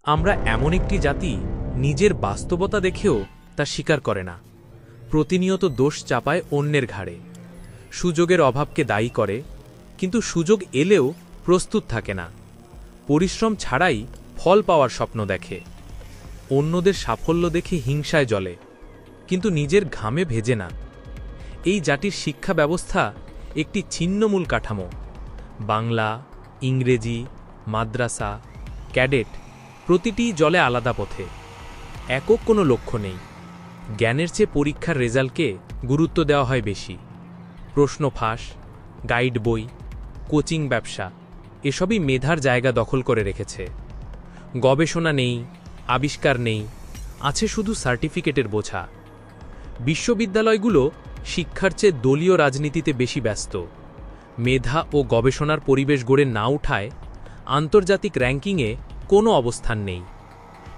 আমরা এমন একটি জাতি নিজের বাস্তবতা দেখেও তা স্বীকার করে না, প্রতিনিয়ত দোষ চাপায় অন্যের ঘাড়ে, সুযোগের অভাবকে দায়ী করে, কিন্তু সুযোগ এলেও প্রস্তুত থাকে না, পরিশ্রম ছাড়াই ফল পাওয়ার স্বপ্ন দেখে, অন্যদের সাফল্য দেখে হিংসায় জ্বলে, কিন্তু নিজের ঘামে ভেজে না। এই জাতির শিক্ষা ব্যবস্থা একটি ছিন্নমূল কাঠামো। বাংলা, ইংরেজি, মাদ্রাসা, ক্যাডেট প্রতিটি জলে আলাদা পথে, একক কোনো লক্ষ্য নেই। জ্ঞানের চেয়ে পরীক্ষার রেজাল্টকে গুরুত্ব দেওয়া হয় বেশি। প্রশ্ন ফাঁস, গাইড বই, কোচিং ব্যবসা এসবই মেধার জায়গা দখল করে রেখেছে। গবেষণা নেই, আবিষ্কার নেই, আছে শুধু সার্টিফিকেটের বোঝা। বিশ্ববিদ্যালয়গুলো শিক্ষার চেয়ে দলীয় রাজনীতিতে বেশি ব্যস্ত। মেধা ও গবেষণার পরিবেশ গড়ে না উঠায় আন্তর্জাতিক র্যাঙ্কিংয়ে কোনো অবস্থান নেই।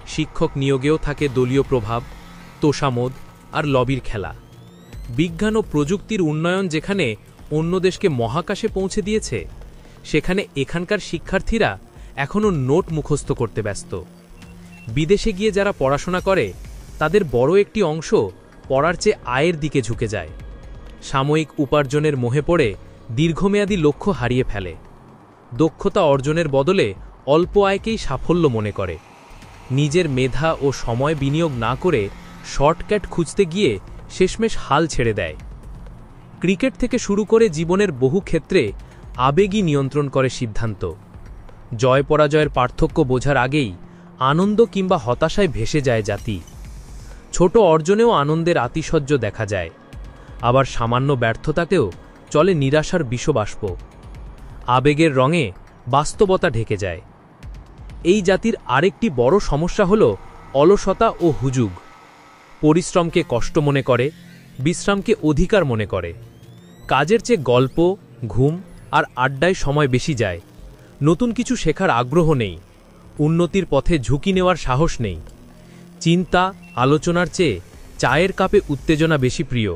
শিক্ষক নিয়োগেও থাকে দলীয় প্রভাব, তোষামোদ আর লবির খেলা। বিজ্ঞান ও প্রযুক্তির উন্নয়ন যেখানে অন্য দেশকে মহাকাশে পৌঁছে দিয়েছে, সেখানে এখানকার শিক্ষার্থীরা এখনও নোট মুখস্থ করতে ব্যস্ত। বিদেশে গিয়ে যারা পড়াশোনা করে তাদের বড় একটি অংশ পড়ার চেয়ে আয়ের দিকে ঝুঁকে যায়। সাময়িক উপার্জনের মোহে পড়ে দীর্ঘমেয়াদী লক্ষ্য হারিয়ে ফেলে। দক্ষতা অর্জনের বদলে অল্প আয়কেই সাফল্য মনে করে। নিজের মেধা ও সময় বিনিয়োগ না করে শর্টকাট খুঁজতে গিয়ে শেষমেশ হাল ছেড়ে দেয়। ক্রিকেট থেকে শুরু করে জীবনের বহু ক্ষেত্রে আবেগই নিয়ন্ত্রণ করে সিদ্ধান্ত। জয় পরাজয়ের পার্থক্য বোঝার আগেই আনন্দ কিংবা হতাশায় ভেসে যায় জাতি। ছোট অর্জনেও আনন্দের আতিশয্য দেখা যায়, আবার সামান্য ব্যর্থতাতেও চলে নিরাশার বিষবাষ্প। আবেগের রঙে বাস্তবতা ঢেকে যায়। এই জাতির আরেকটি বড় সমস্যা হল অলসতা ও হুজুগ। পরিশ্রমকে কষ্ট মনে করে, বিশ্রামকে অধিকার মনে করে। কাজের চেয়ে গল্প, ঘুম আর আড্ডায় সময় বেশি যায়। নতুন কিছু শেখার আগ্রহ নেই, উন্নতির পথে ঝুঁকি নেওয়ার সাহস নেই। চিন্তা, আলোচনার চেয়ে চায়ের কাপে উত্তেজনা বেশি প্রিয়।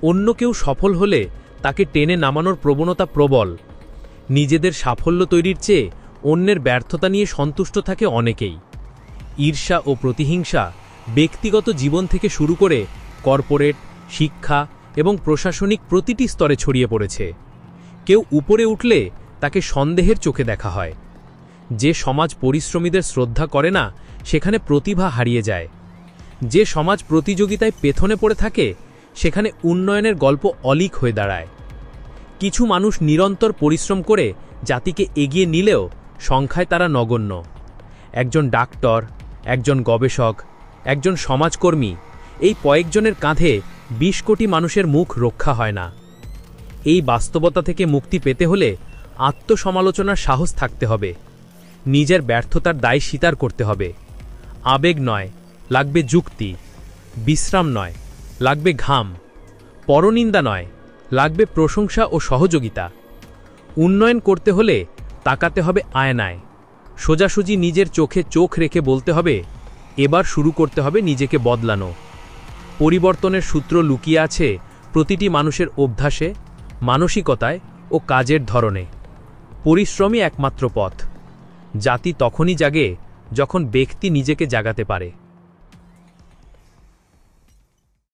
অন্য কেউ সফল হলে তাকে টেনে নামানোর প্রবণতা প্রবল। নিজেদের সাফল্য তৈরির চেয়ে অন্যের ব্যর্থতা নিয়ে সন্তুষ্ট থাকে অনেকেই। ঈর্ষা ও প্রতিহিংসা ব্যক্তিগত জীবন থেকে শুরু করে কর্পোরেট, শিক্ষা এবং প্রশাসনিক প্রতিটি স্তরে ছড়িয়ে পড়েছে। কেউ উপরে উঠলে তাকে সন্দেহের চোখে দেখা হয়। যে সমাজ পরিশ্রমীদের শ্রদ্ধা করে না, সেখানে প্রতিভা হারিয়ে যায়। যে সমাজ প্রতিযোগিতায় পেছনে পড়ে থাকে, সেখানে উন্নয়নের গল্প অলীক হয়ে দাঁড়ায়। কিছু মানুষ নিরন্তর পরিশ্রম করে জাতিকে এগিয়ে নিলেও সংখ্যায় তারা নগণ্য। একজন ডাক্তার, একজন গবেষক, একজন সমাজকর্মী, এই কয়েকজনের কাঁধে ২০ কোটি মানুষের মুখ রক্ষা হয় না। এই বাস্তবতা থেকে মুক্তি পেতে হলে আত্মসমালোচনার সাহস থাকতে হবে। নিজের ব্যর্থতার দায় স্বীকার করতে হবে। আবেগ নয়, লাগবে যুক্তি। বিশ্রাম নয়, লাগবে ঘাম। পরনিন্দা নয়, লাগবে প্রশংসা ও সহযোগিতা। উন্নয়ন করতে হলে তাকাতে হবে আয়নায়। সোজাসুজি নিজের চোখে চোখ রেখে বলতে হবে, এবার শুরু করতে হবে নিজেকে বদলানো। পরিবর্তনের সূত্র লুকিয়ে আছে প্রতিটি মানুষের অভ্যাসে, মানসিকতায় ও কাজের ধরনে। পরিশ্রমই একমাত্র পথ। জাতি তখনই জাগে যখন ব্যক্তি নিজেকে জাগাতে পারে।